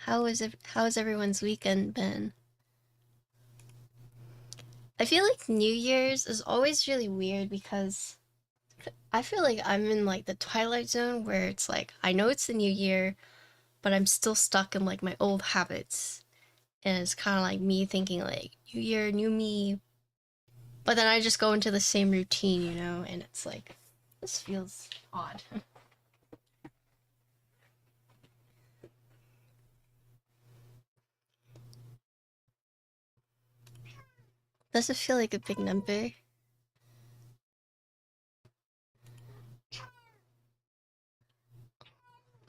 How's everyone's weekend been? I feel like New Year's is always really weird because I feel like I'm in like the twilight zone where it's like I know it's the new year, but I'm still stuck in like my old habits. And it's kind of like me thinking like new year, new me, but then I just go into the same routine, and it's like this feels odd. Does it feel like a big number?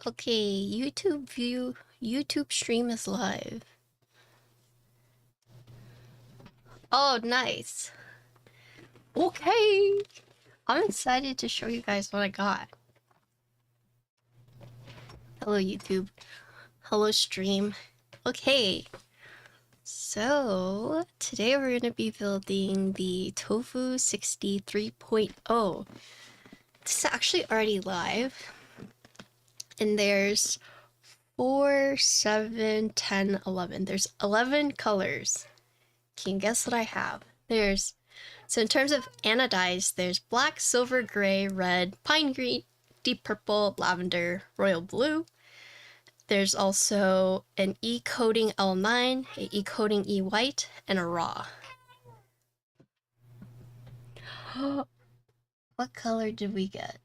Okay, YouTube stream is live. Oh, nice. Okay. I'm excited to show you guys what I got. Hello, YouTube. Hello, stream. Okay. So, today we're going to be building the Tofu60 3.0. This is actually already live. And there's 4, 7, 10, 11. There's 11 colors. Can you guess what I have? So in terms of anodized, there's black, silver, gray, red, pine green, deep purple, lavender, royal blue. There's also an E-coating L9, an E-coating E-white, and a raw. What color did we get?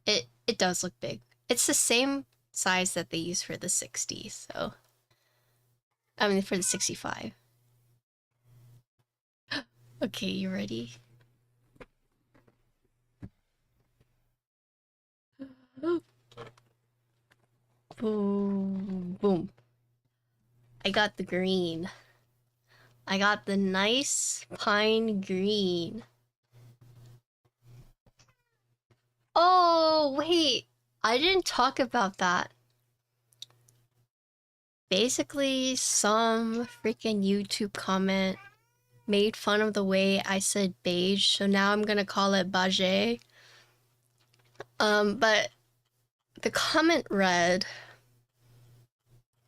It does look big. It's the same size that they use for the 60, so... I mean, for the 65. Okay, you ready? Boom, boom. I got the green. I got the nice pine green. Oh, wait. I didn't talk about that. Basically, some freaking YouTube comment made fun of the way I said beige, so now I'm gonna call it beige. But the comment read...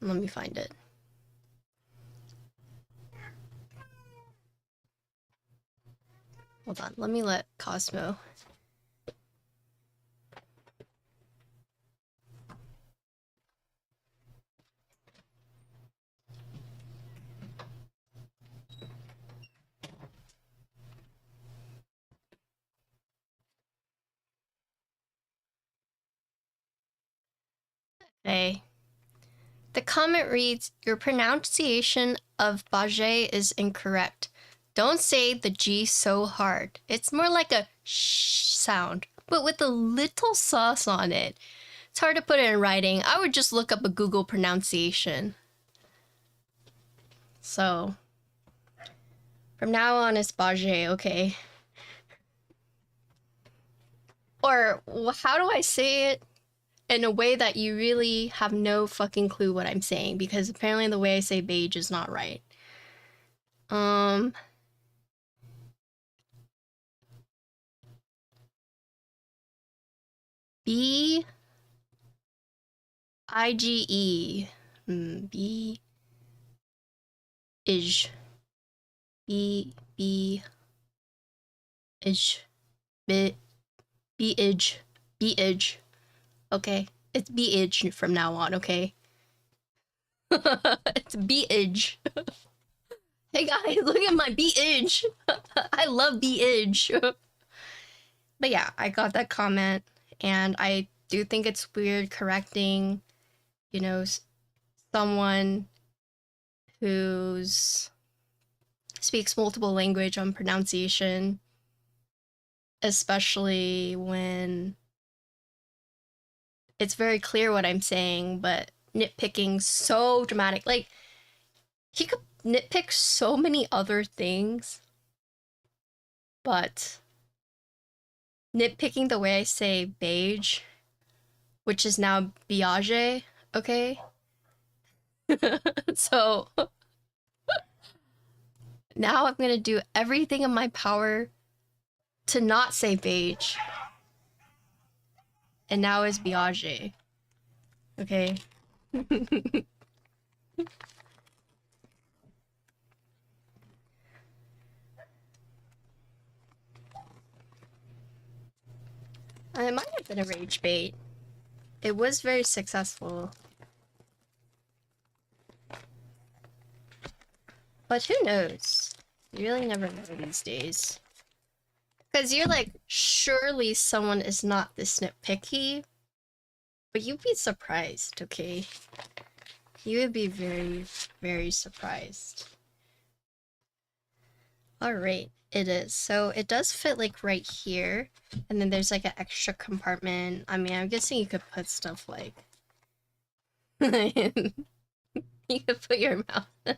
Let me find it. Hold on, let me let Cosmo. Okay. The comment reads, "Your pronunciation of beige is incorrect. Don't say the G so hard. It's more like a sh sound, but with a little sauce on it. It's hard to put it in writing. I would just look up a Google pronunciation." So, from now on it's beige, okay? Or how do I say it in a way that you really have no fucking clue what I'm saying? Because apparently the way I say beige is not right. B I G E. B Ij. B Ij. B Ij. B Ij. Okay. It's B Ij from now on, okay? It's B Ij. Hey guys, look at my B Ij. I love B Ij. But yeah, I got that comment, and I do think it's weird correcting, someone who's speaks multiple language on pronunciation, especially when it's very clear what I'm saying, but nitpicking so dramatic. Like, he could nitpick so many other things, but nitpicking the way I say beige, which is now beige, okay? So now I'm gonna do everything in my power to not say beige. And now is beige. Okay? It might have been a rage bait. It was very successful. But who knows? You really never know these days. Because you're like, surely someone is not this nitpicky. But you'd be surprised, okay? You would be very, very surprised. Alright, it is. So it does fit like right here. And then there's like an extra compartment. I mean, I'm guessing you could put stuff like... you could put your mouth...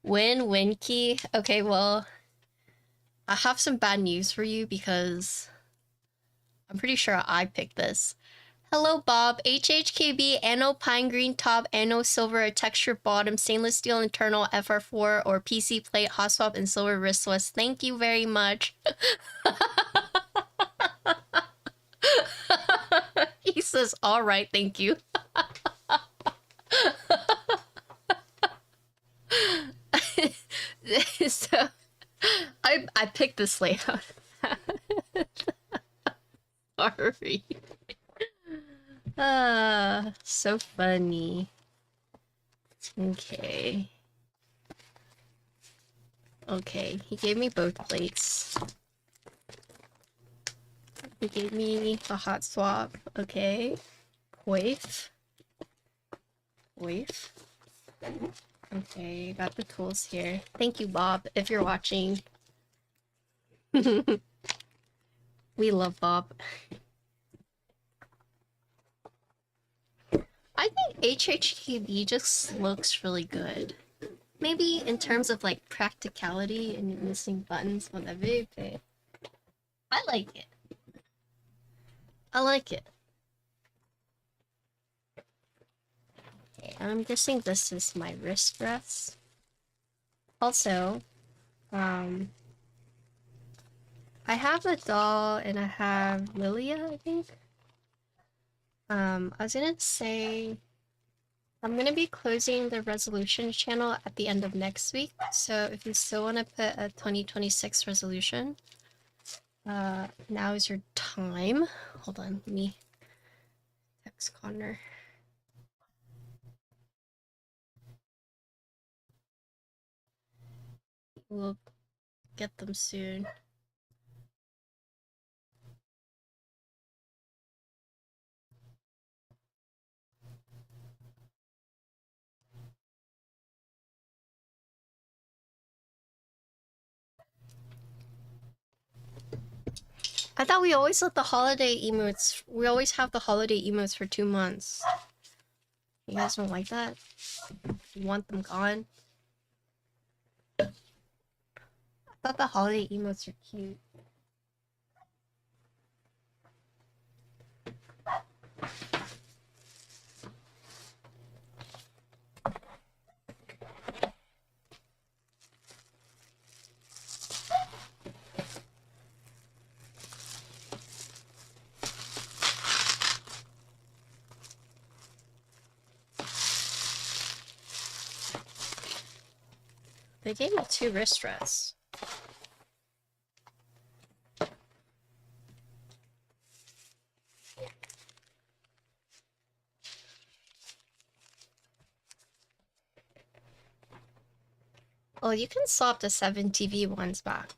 Winky. Okay, well, I have some bad news for you because I'm pretty sure I picked this. Hello, Bob. HHKB, Anno Pine Green Top, Anno Silver, Texture Bottom, Stainless Steel Internal, FR4, or PC Plate, Hot Swap, and Silver Wristless. Thank you very much. He says, alright, thank you. So, I picked this layout. Sorry. So funny. Okay. Okay, he gave me both plates. He gave me a hot swap. Okay. Waif. Waif. Okay, got the tools here. Thank you, Bob, if you're watching. We love Bob. I think HHKB just looks really good. Maybe in terms of like practicality and missing buttons, whatever, but I like it. I like it. Okay, I'm guessing this is my wrist rest. Also, I have a doll and I have Lilia, I think. I was gonna say I'm gonna be closing the resolution channel at the end of next week, so if you still want to put a 2026 resolution, now is your time. Hold on, let me text Connor. We'll get them soon. I thought we always let the holiday emotes, we always have the holiday emotes for 2 months. You guys don't like that? You want them gone? I thought the holiday emotes are cute. They gave me 2 wrist rests. Oh, you can swap the 7 TV ones back.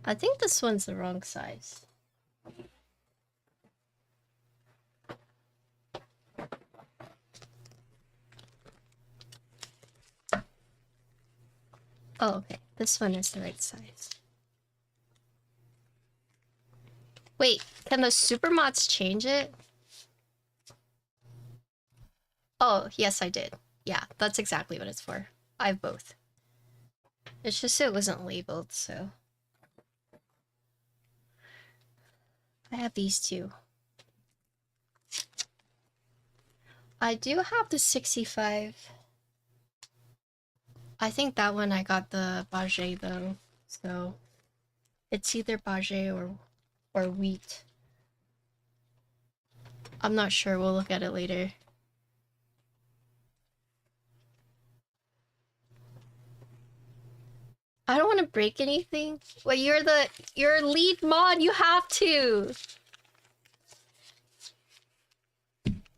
I think this one's the wrong size. Oh, okay. This one is the right size. Wait, can the super mods change it? Oh, yes, I did. Yeah, that's exactly what it's for. I have both. It's just it wasn't labeled, so... I have these two. I do have the 65. I think that one I got the beige though, so It's either beige or wheat. I'm not sure. We'll look at it later. I don't want to break anything. Well, you're lead mod. You have to.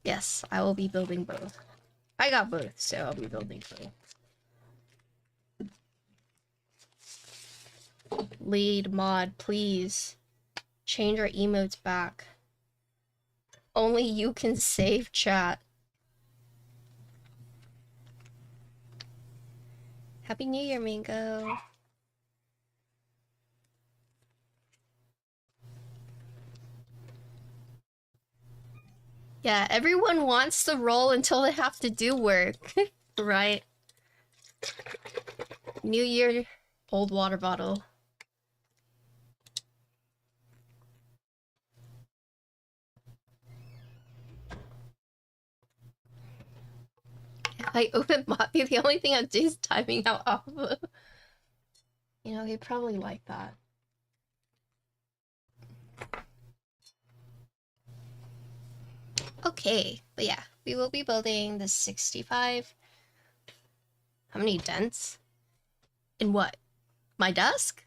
Yes, I will be building both. I got both, so I'll be building both. Lead mod, please. Change our emotes back. Only you can save chat. Happy New Year, Mango. Yeah, everyone wants to roll until they have to do work. Right? New Year, old water bottle. If I open Moppy, the only thing I'm doing is timing out Alpha. You know, he'd probably like that. Okay, but yeah, we will be building the 65. How many dents? In what? My desk?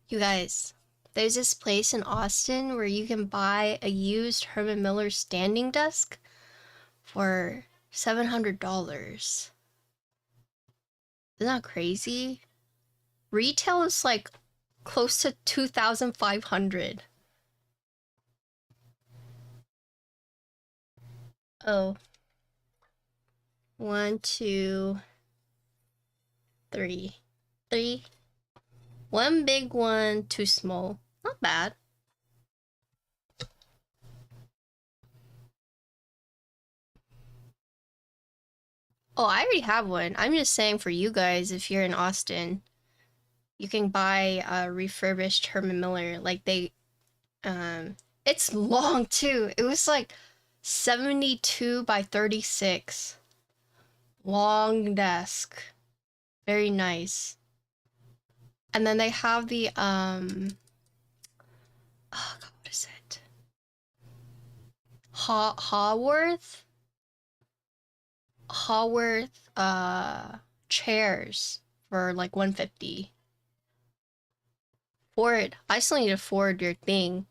You guys, there's this place in Austin where you can buy a used Herman Miller standing desk for $700. Isn't that crazy? Retail is like close to 2,500. Oh. 1, 2, 3. 3. One big one, 2 small. Not bad. Oh, I already have one. I'm just saying for you guys, if you're in Austin, you can buy a refurbished Herman Miller. Like it's long too. It was like 72 by 36. Long desk. Very nice. And then they have the, oh God, what is it? Haworth, chairs for like 150. Forward. I still need to forward your thing.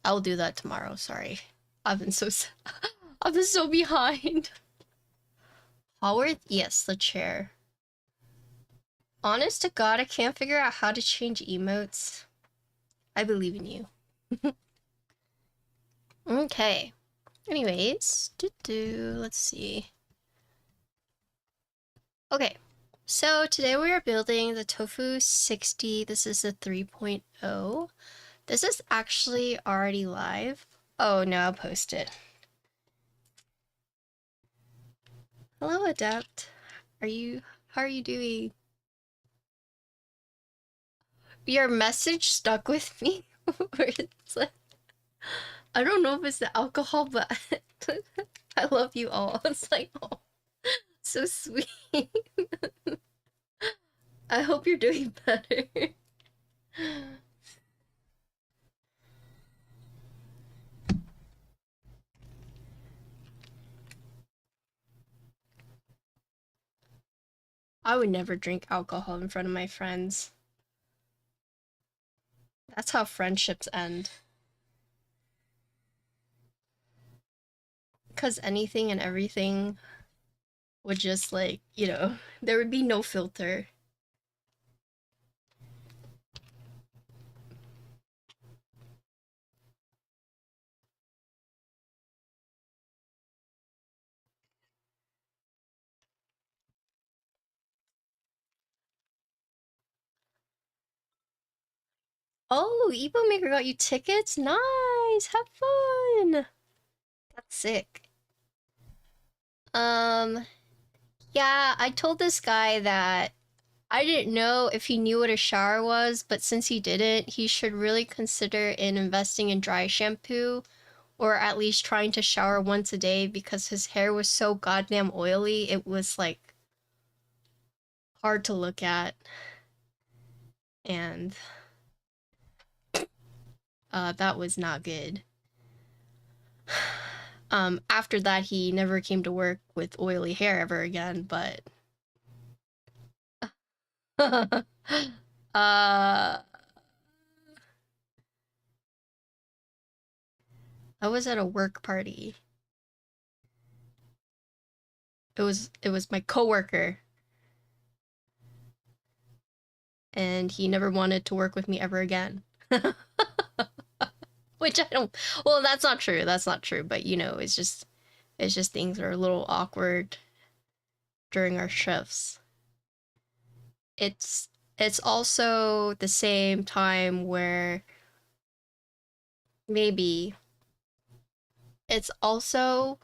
I'll do that tomorrow. Sorry. I've been so behind. Haworth? Yes, the chair. Honest to God, I can't figure out how to change emotes. I believe in you. Okay. Anyways, let's see. Okay, so today we are building the Tofu60. This is the 3.0. This is actually already live. Oh no, I'll post it. Hello, Adept. How are you doing? Your message stuck with me. Where it's like, I don't know if it's the alcohol, but I love you all. It's like, oh, so sweet. I hope you're doing better. I would never drink alcohol in front of my friends. That's how friendships end. Because anything and everything would just like, you know, there would be no filter. Oh, Evo Maker got you tickets? Nice! Have fun! That's sick. Yeah, I told this guy that I didn't know if he knew what a shower was, but since he didn't, he should really consider in investing in dry shampoo, or at least trying to shower once a day, because his hair was so goddamn oily, it was like hard to look at. And That was not good. After that, he never came to work with oily hair ever again, but I was at a work party. It was my coworker, and he never wanted to work with me ever again. Which I don't. Well, that's not true. That's not true. But you know, it's just things are a little awkward during our shifts. It's it's also the same time where maybe it's also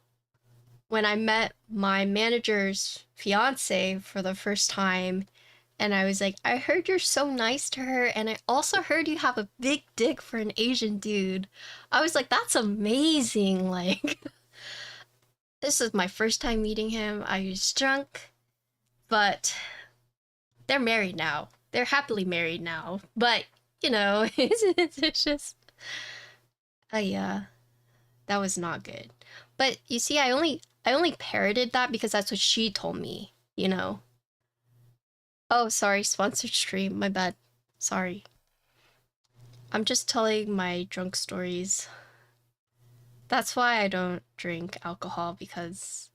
when I met my manager's fiance for the first time, and I was like, I heard you're so nice to her, and I also heard you have a big dick for an Asian dude. I was like, that's amazing. Like, this is my first time meeting him. I was drunk, but they're married now. They're happily married now. But, you know, it's just, yeah, that was not good. But you see, I only parroted that because that's what she told me, you know. Oh, sorry, sponsored stream. My bad. Sorry. I'm just telling my drunk stories. That's why I don't drink alcohol, because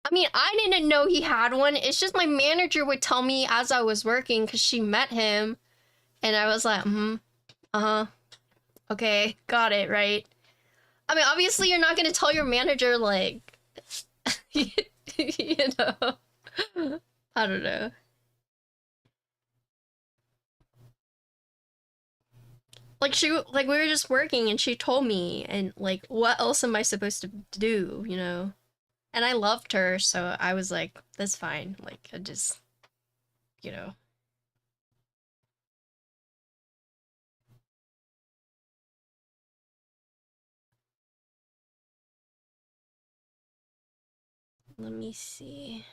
I mean, I didn't know he had one. It's just my manager would tell me as I was working because she met him, and I was like, uh-huh. Okay, got it, right? I mean, obviously you're not gonna tell your manager, like, you know. I don't know. Like we were just working and she told me, and like what else am I supposed to do, you know? And I loved her, so I was like, that's fine. Like I just, you know. Let me see.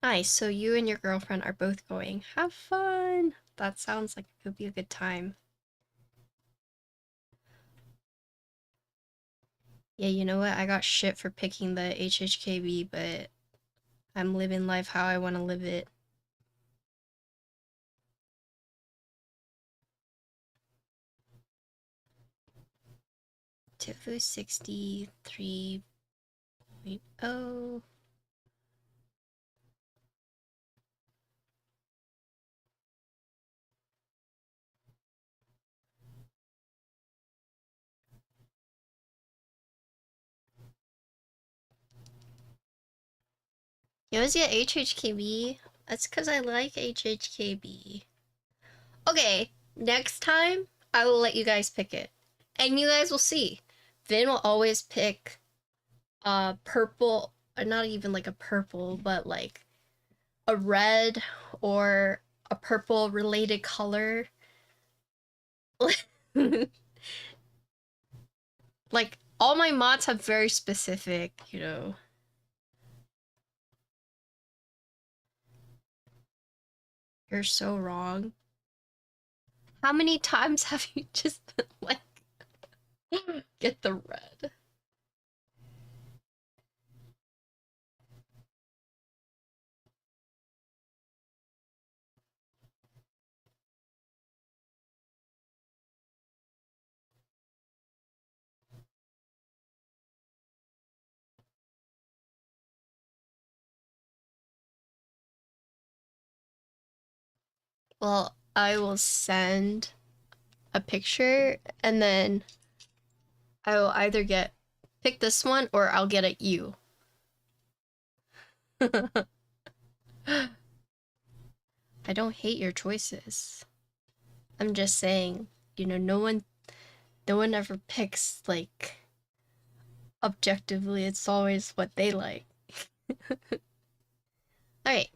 Nice. So you and your girlfriend are both going. Have fun. That sounds like it could be a good time. Yeah, you know what? I got shit for picking the HHKB, but I'm living life how I want to live it. Tofu60 3.0. You always get HHKB? That's because I like HHKB. Okay, next time I will let you guys pick it. And you guys will see. Vin will always pick purple, or not even like a purple, but like a red or a purple related color. Like all my mods have very specific, you know. You're so wrong. How many times have you just like get the red? Well, I will send a picture, and then I will either pick this one or I'll get at you. I don't hate your choices. I'm just saying, you know, no one ever picks like objectively. It's always what they like. All right.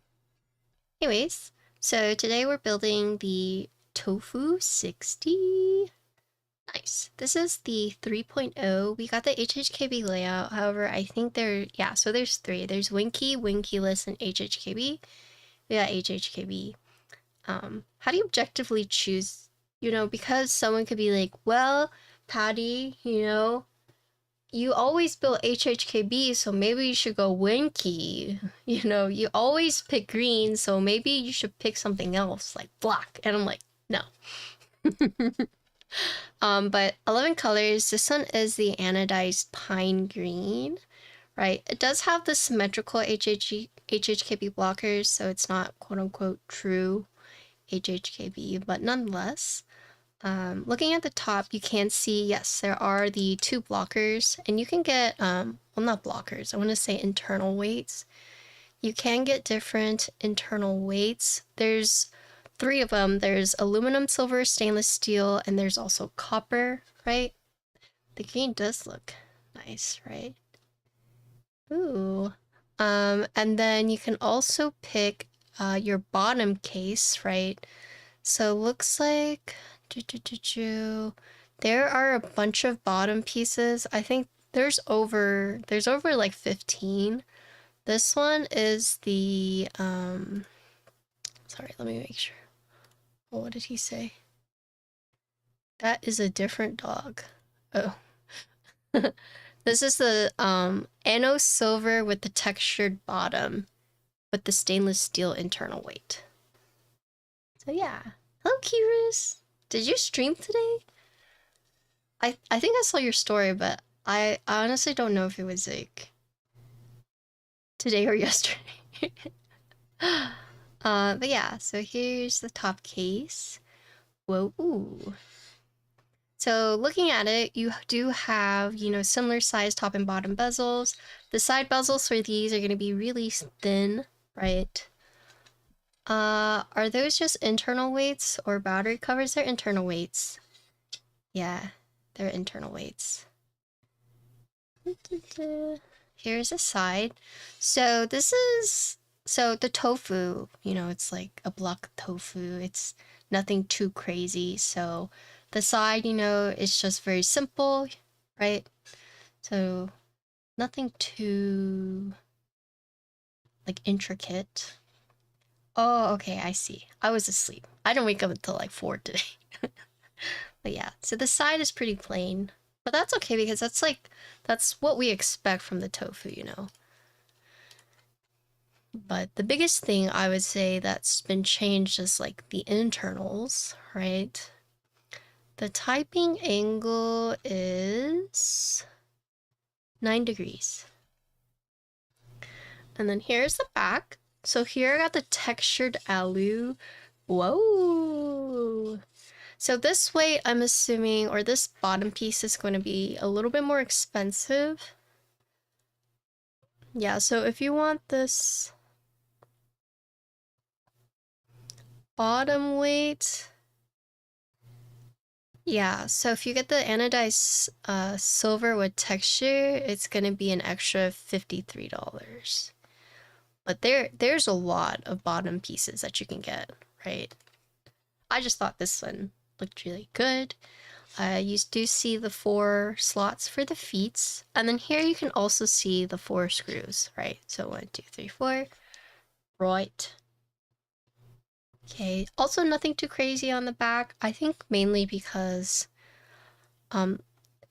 Anyways, so today we're building the Tofu60. Nice. This is the 3.0. We got the HHKB layout. However, I think yeah, so there's three. There's Winky, Winkyless, and HHKB. We got HHKB. How do you objectively choose, because someone could be like, well, Patty, you always build HHKB, so maybe you should go Winky. You always pick green, so maybe you should pick something else, like black. And I'm like, no. But 11 colors. This one is the anodized pine green, right? It does have the symmetrical HHKB blockers, so it's not quote-unquote true HHKB, but nonetheless, looking at the top, you can see, yes, there are the two blockers, and you can get, well, not blockers, I want to say internal weights. You can get different internal weights. There's three of them. There's aluminum, silver, stainless steel, and there's also copper, right? The green does look nice, right? Ooh. And then you can also pick your bottom case, right? So looks like there are a bunch of bottom pieces. I think there's over like 15. This one is the sorry, let me make sure. Oh, what did he say? That is a different dog. Oh. This is the anno silver with the textured bottom with the stainless steel internal weight. So yeah. Hello, Kirus. Did you stream today? I think I saw your story, but I honestly don't know if it was like today or yesterday. But yeah, so here's the top case. Whoa, ooh. So looking at it, you do have, similar size top and bottom bezels. The side bezels for these are going to be really thin, right? Are those just internal weights or battery covers? They're internal weights. Yeah, they're internal weights. Here's a side. So this is, the tofu, it's like a block of tofu. It's nothing too crazy. So the side, it's just very simple, right? So nothing too like intricate. Oh, okay, I see. I was asleep. I didn't wake up until like 4 today. But yeah, so the side is pretty plain. But that's okay because that's what we expect from the tofu, But the biggest thing I would say that's been changed is like the internals, right? The typing angle is 9 degrees. And then here's the back. So here I got the textured alu. Whoa! So this weight, I'm assuming, or this bottom piece is going to be a little bit more expensive. Yeah, so if you want this bottom weight, yeah, so if you get the anodized silver with texture, it's going to be an extra $53. But there's a lot of bottom pieces that you can get, right? I just thought this one looked really good. You do see the 4 slots for the feet. And then here you can also see the 4 screws, right? So 1, 2, 3, 4. Right. Okay, also nothing too crazy on the back. I think mainly because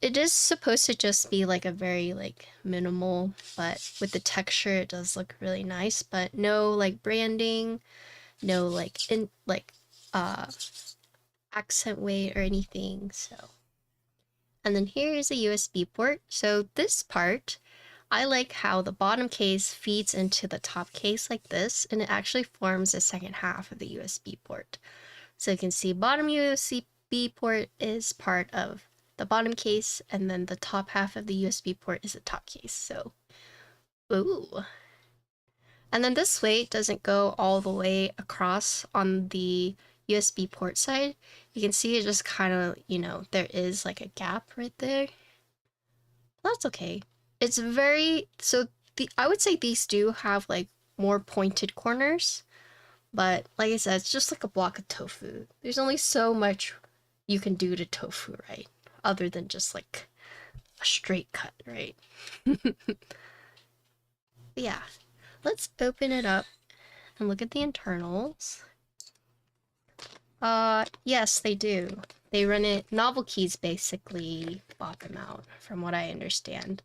it is supposed to just be like a very like minimal, but with the texture it does look really nice, but no like branding, no like accent weight or anything. So, and then here's a USB port. So this part, I like how the bottom case feeds into the top case like this, and it actually forms the second half of the USB port. So you can see bottom USB port is part of the bottom case, and then the top half of the USB port is the top case. So, ooh. And then this way doesn't go all the way across on the USB port side. You can see it just kind of, there is like a gap right there. That's okay. It's very, so I would say these do have like more pointed corners, but like I said, it's just like a block of tofu. There's only so much you can do to tofu, right? other than just like a straight cut, right? Yeah, let's open it up and look at the internals. Yes, they do. They run it, Novel Keys basically bought them out, from what I understand.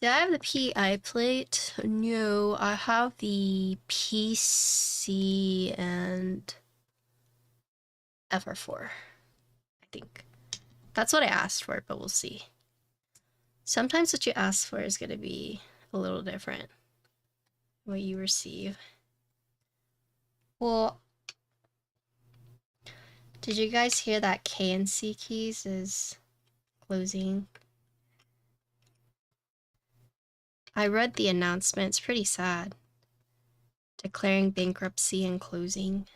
Do I have the PI plate? No, I have the PC and FR4, I think. That's what I asked for, but we'll see. Sometimes what you ask for is going to be a little different what you receive. Well, did you guys hear that KNC Keys is closing? I read the announcement. It's pretty sad. Declaring bankruptcy and closing.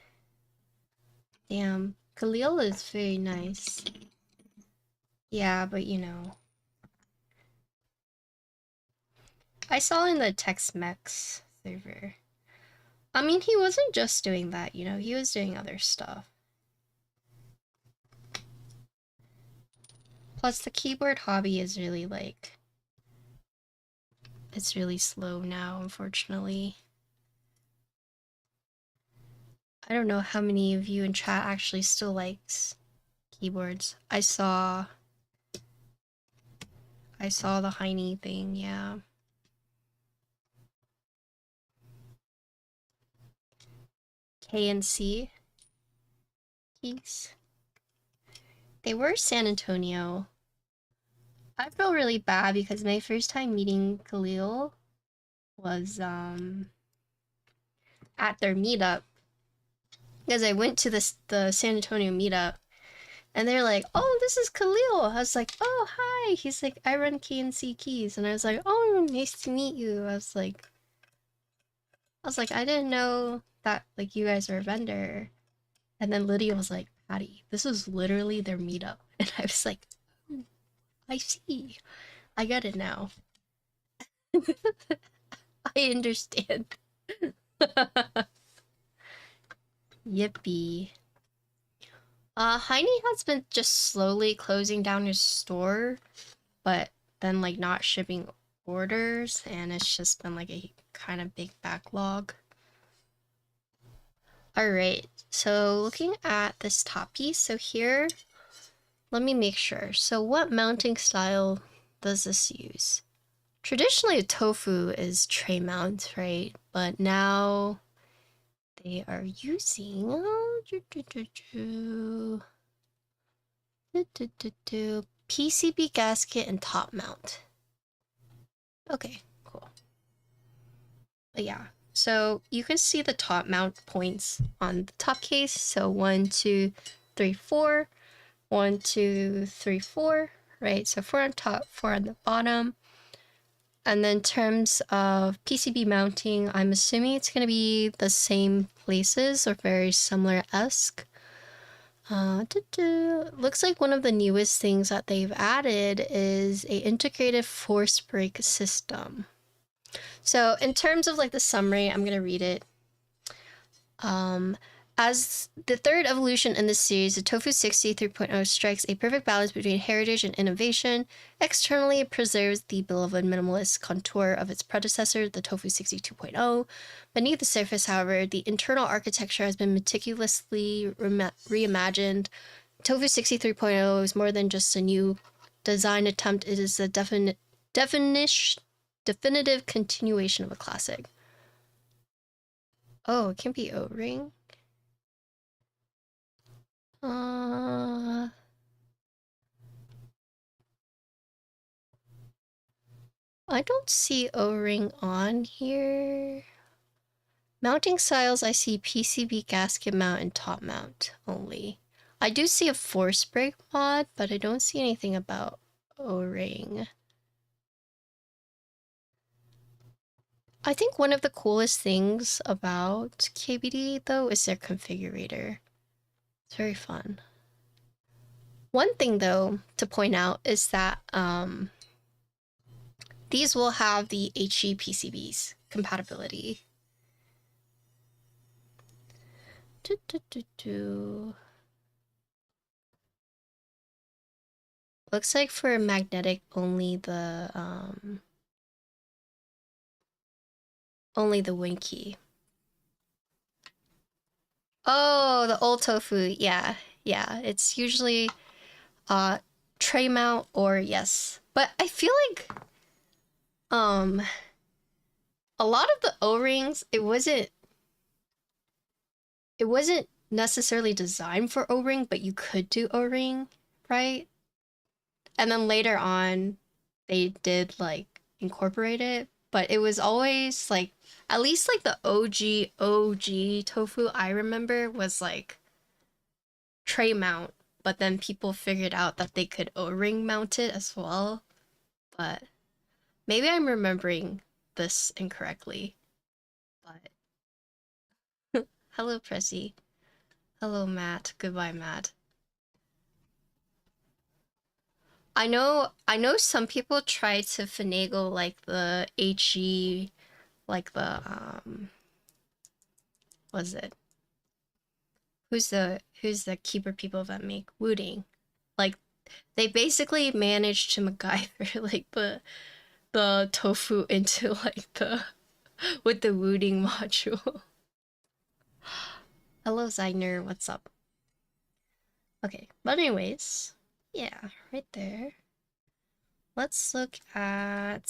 Damn. Khalil is very nice. Yeah, but you know. I saw in the Tex-Mex server. I mean, he wasn't just doing that, you know, he was doing other stuff. Plus, the keyboard hobby is really like... It's really slow now, unfortunately. I don't know how many of you in chat actually still likes keyboards. I saw the Heine thing, yeah. KNC keys. They were San Antonio. I feel really bad because my first time meeting Khalil was at their meetup. Because I went to the San Antonio meetup and they're like, "Oh, this is Khalil." I was like, "Oh, hi." He's like, "I run KNC Keys." And I was like, "Oh, nice to meet you." I was like, I didn't know that like you guys are a vendor. And then Lydia was like, "Patty, this is literally their meetup." And I was like, oh, I see. I get it now. I understand. Yippee. Heine has been just slowly closing down his store, but then like not shipping orders, and it's just been like a kind of big backlog. Alright, so looking at this top piece, so here, let me make sure. So what mounting style does this use? Traditionally, a tofu is tray mount, right? But now they are using PCB gasket and top mount. Okay, cool. But yeah, so you can see the top mount points on the top case. So 1, 2, 3, 4, 1, 2, 3, 4, right? So 4 on top, 4 on the bottom. And then in terms of PCB mounting, I'm assuming it's going to be the same places or very similar-esque. Looks like one of the newest things that they've added is a integrated force brake system. So in terms of like the summary, I'm going to read it. As the third evolution in this series, the Tofu60 3.0 strikes a perfect balance between heritage and innovation. Externally, it preserves the beloved minimalist contour of its predecessor, the Tofu60 2.0. Beneath the surface, however, the internal architecture has been meticulously reimagined. Tofu60 3.0 is more than just a new design attempt. It is a definitive continuation of a classic. Oh, it can be O-ring. I don't see O-ring on here. Mounting styles, I see PCB gasket mount and top mount only. I do see a force brake mod, but I don't see anything about O-ring. I think one of the coolest things about KBD, though, is their configurator. It's very fun. One thing, though, to point out is that these will have the HE PCBs compatibility. Do, do, do, do. Looks like for magnetic only the wing key. Oh, the old tofu. Yeah. Yeah. It's usually uh tray mount or yes. But I feel like um a lot of the O-rings it wasn't necessarily designed for O-ring, but you could do O-ring, right? And then later on they did like incorporate it, but it was always like at least like the OG tofu I remember was like tray mount, but then people figured out that they could O-ring mount it as well. But maybe I'm remembering this incorrectly. But hello, Pressy. Hello, Matt. Goodbye, Matt. I know some people try to finagle like the HE, like the what is it? Who's the keeper people that make Wooding? Like they basically managed to MacGyver like the tofu into like the with the Wooding module. Hello, Zagner. What's up? Okay, but anyways, yeah, right there. Let's look at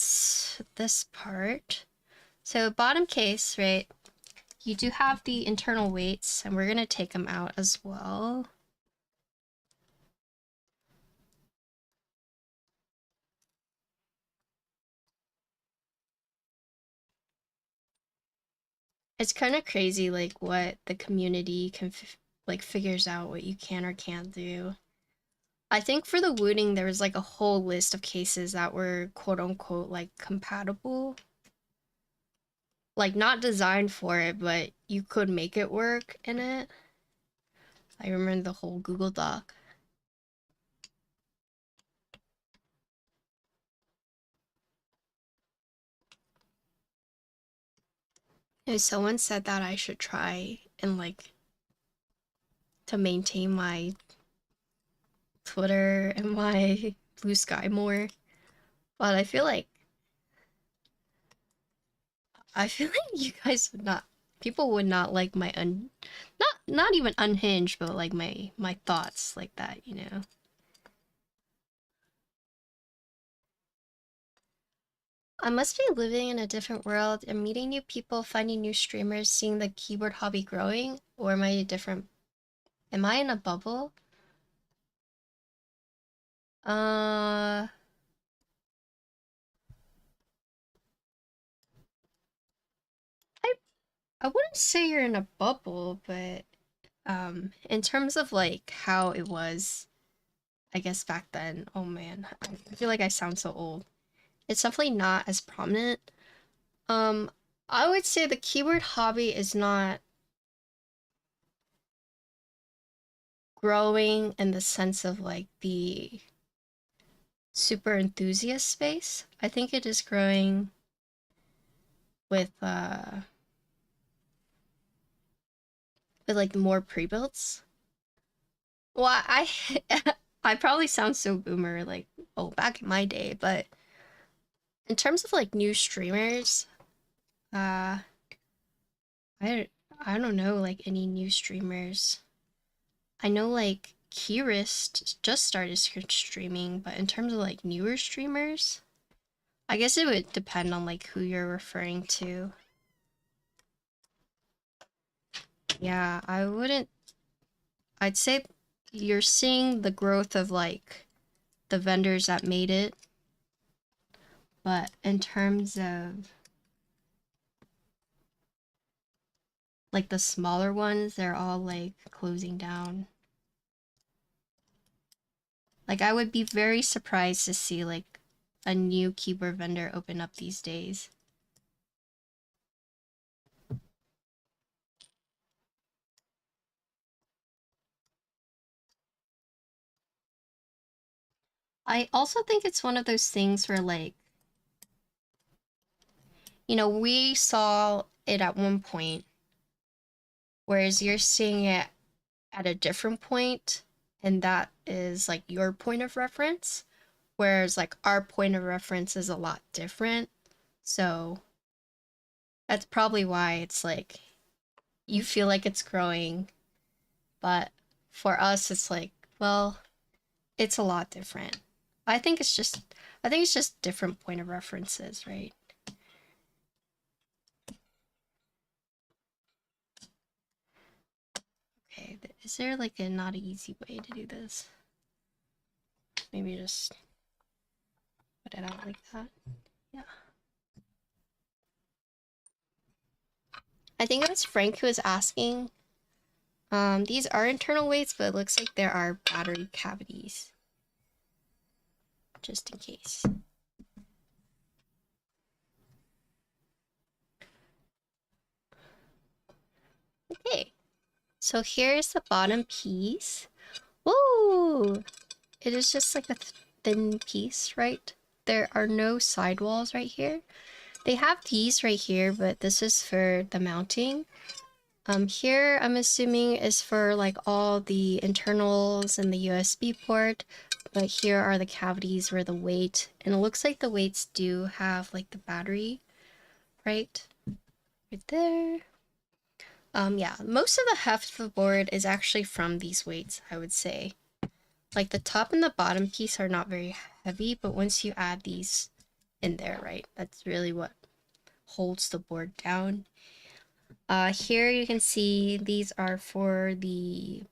this part. So bottom case, right? You do have the internal weights, and we're gonna take them out as well. It's kind of crazy, like what the community can like figures out what you can or can't do. I think for the wounding, there was like a whole list of cases that were quote unquote like compatible. Like not designed for it, but you could make it work in it. I remember the whole Google Doc. And someone said that I should try and like to maintain my Twitter and my Blue Sky more. But I feel like you guys would not people would not like my not even unhinged, but like my thoughts like that, you know. I must be living in a different world and meeting new people, finding new streamers, seeing the keyboard hobby growing, or am I in a bubble? Uh I I wouldn't say you're in a bubble, but in terms of like how it was, I guess back then, oh man, I feel like I sound so old. It's definitely not as prominent. Um, I would say the keyboard hobby is not growing in the sense of like the super enthusiast space. I think it is growing with like more pre-builts. Well, I probably sound so boomer like oh back in my day, but in terms of like new streamers, uh I I don't know like any new streamers. I know like Kirist just started streaming, but in terms of like newer streamers, I guess it would depend on like who you're referring to. Yeah, I'd say you're seeing the growth of like the vendors that made it, but in terms of like the smaller ones, they're all like closing down. Like I would be very surprised to see like a new keyboard vendor open up these days. I also think it's one of those things where like, we saw it at one point whereas you're seeing it at a different point, and that is like your point of reference, whereas like our point of reference is a lot different. So that's probably why it's like you feel like it's growing, but for us it's like, well, it's a lot different. I think it's just different point of references, right? Okay, is there like a not easy way to do this? Maybe just put it out like that. Yeah. I think it was Frank who was asking. These are internal weights, but it looks like there are battery cavities. Just in case. Okay, so here's the bottom piece. Woo! It is just like a thin piece, right? There are no sidewalls right here. They have these right here, but this is for the mounting. Here I'm assuming is for like all the internals and the USB port, but here are the cavities where the weight, and it looks like the weights do have like the battery, right? Right there. Yeah, most of the heft of the board is actually from these weights, I would say. Like the top and the bottom piece are not very heavy, but once you add these in there, right, that's really what holds the board down. Here you can see these are for the,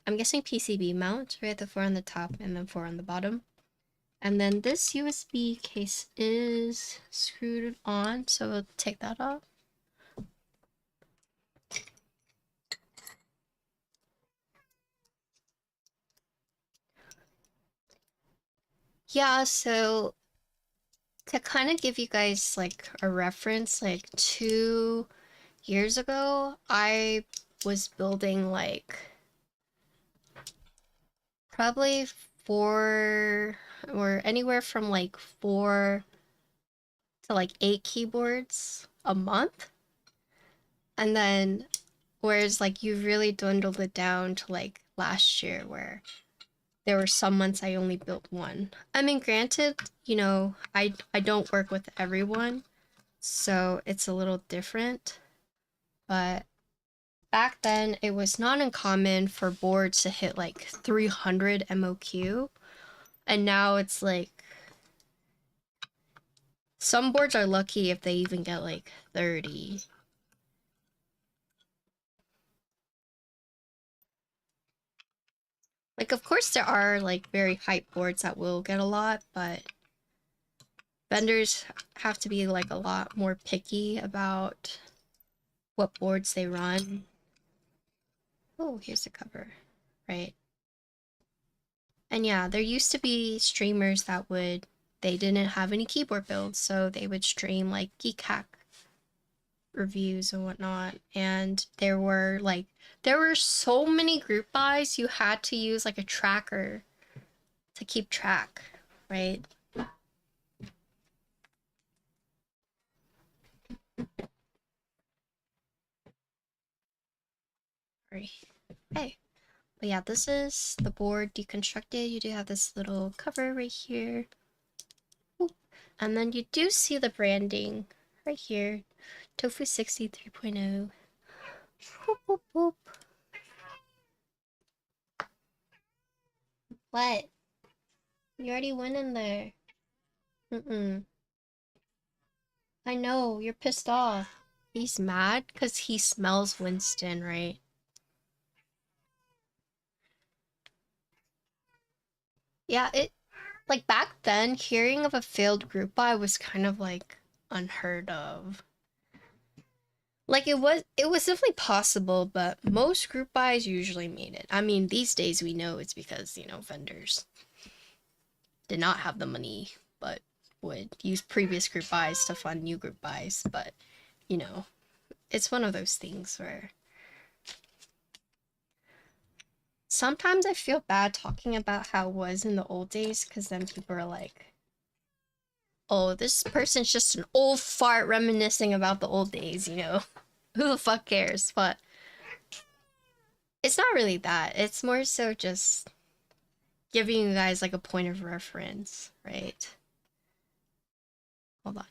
I'm guessing PCB mount, right? The 4 on the top and then 4 on the bottom. And then this USB case is screwed on, so we'll take that off. Yeah, so to kind of give you guys like a reference, like 2 years ago, I was building like probably 4 or anywhere from like 4 to like 8 keyboards a month. And then, whereas like you really dwindled it down to like last year where there were some months I only built 1. I mean, granted, you know, I don't work with everyone, so it's a little different, but back then it was not uncommon for boards to hit like 300 MOQ, and now it's like some boards are lucky if they even get like 30. Like, of course there are like very hype boards that will get a lot, but vendors have to be like a lot more picky about what boards they run. Oh, here's the cover, right? And yeah, there used to be streamers that they didn't have any keyboard builds, so they would stream like geek hack reviews and whatnot. And there were so many group buys, you had to use like a tracker to keep track, right? Right. Hey. But yeah, this is the board deconstructed. You do have this little cover right here. Ooh. And then you do see the branding right here. Tofu60 3.0. Boop, boop, boop. What? You already went in there. Mm-mm. I know, you're pissed off. He's mad because he smells Winston, right? Yeah, like back then, hearing of a failed group buy was kind of like unheard of. Like it was definitely possible, but most group buys usually made it. I mean, these days we know it's because, you know, vendors did not have the money, but would use previous group buys to fund new group buys. But, you know, it's one of those things where sometimes I feel bad talking about how it was in the old days, because then people are like, oh, this person's just an old fart reminiscing about the old days, you know? Who the fuck cares? But It's not really that. It's more so just giving you guys like a point of reference, right? Hold on.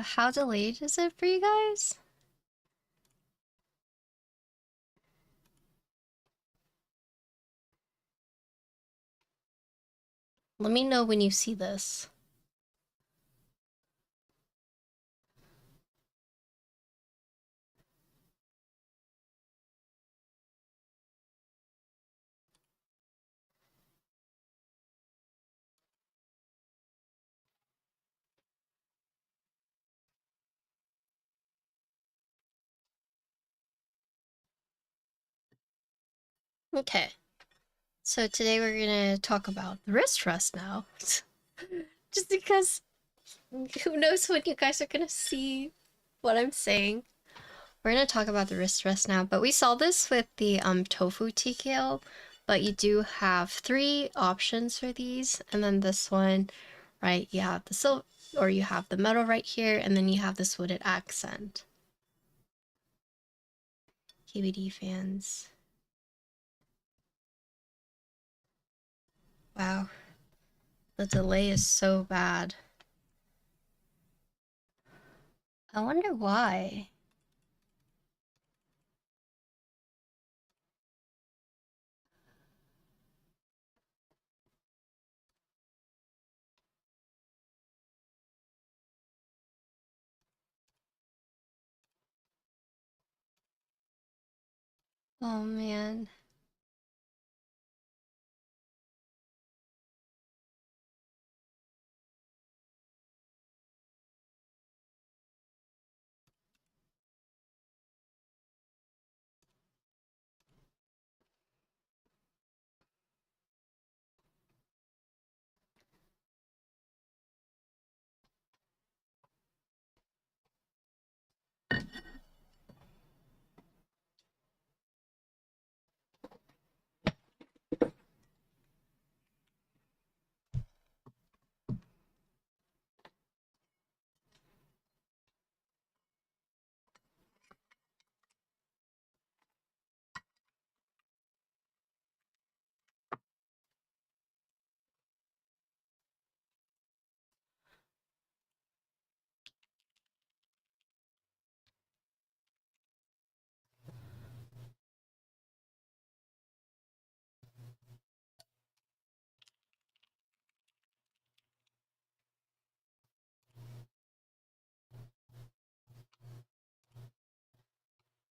How delayed is it for you guys? Let me know when you see this. Okay. So today we're gonna talk about the wrist rest now. Just because who knows when you guys are gonna see what I'm saying. We're gonna talk about the wrist rest now, but we saw this with the tofu TKO, but you do have three options for these, and then this one, right? You have the silver, or you have the metal right here, and then you have this wooded accent. KBD fans. Wow, the delay is so bad. I wonder why. Oh man.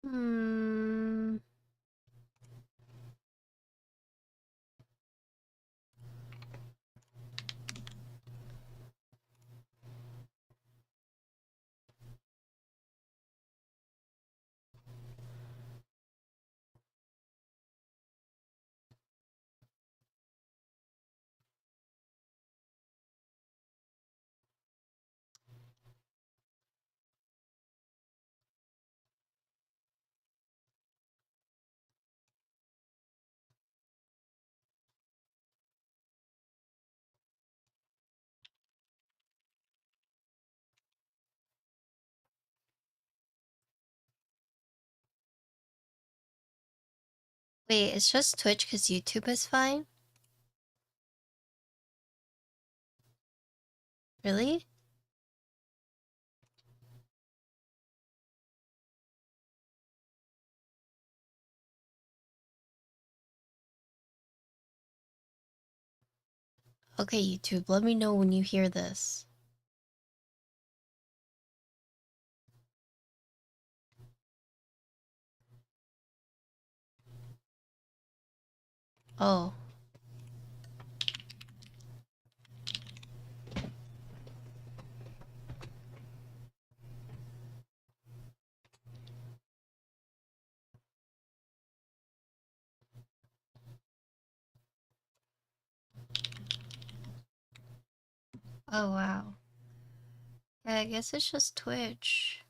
Hmm. Wait, it's just Twitch because YouTube is fine? Really? Okay, YouTube, let me know when you hear this. Oh. Oh wow. Yeah, I guess it's just Twitch.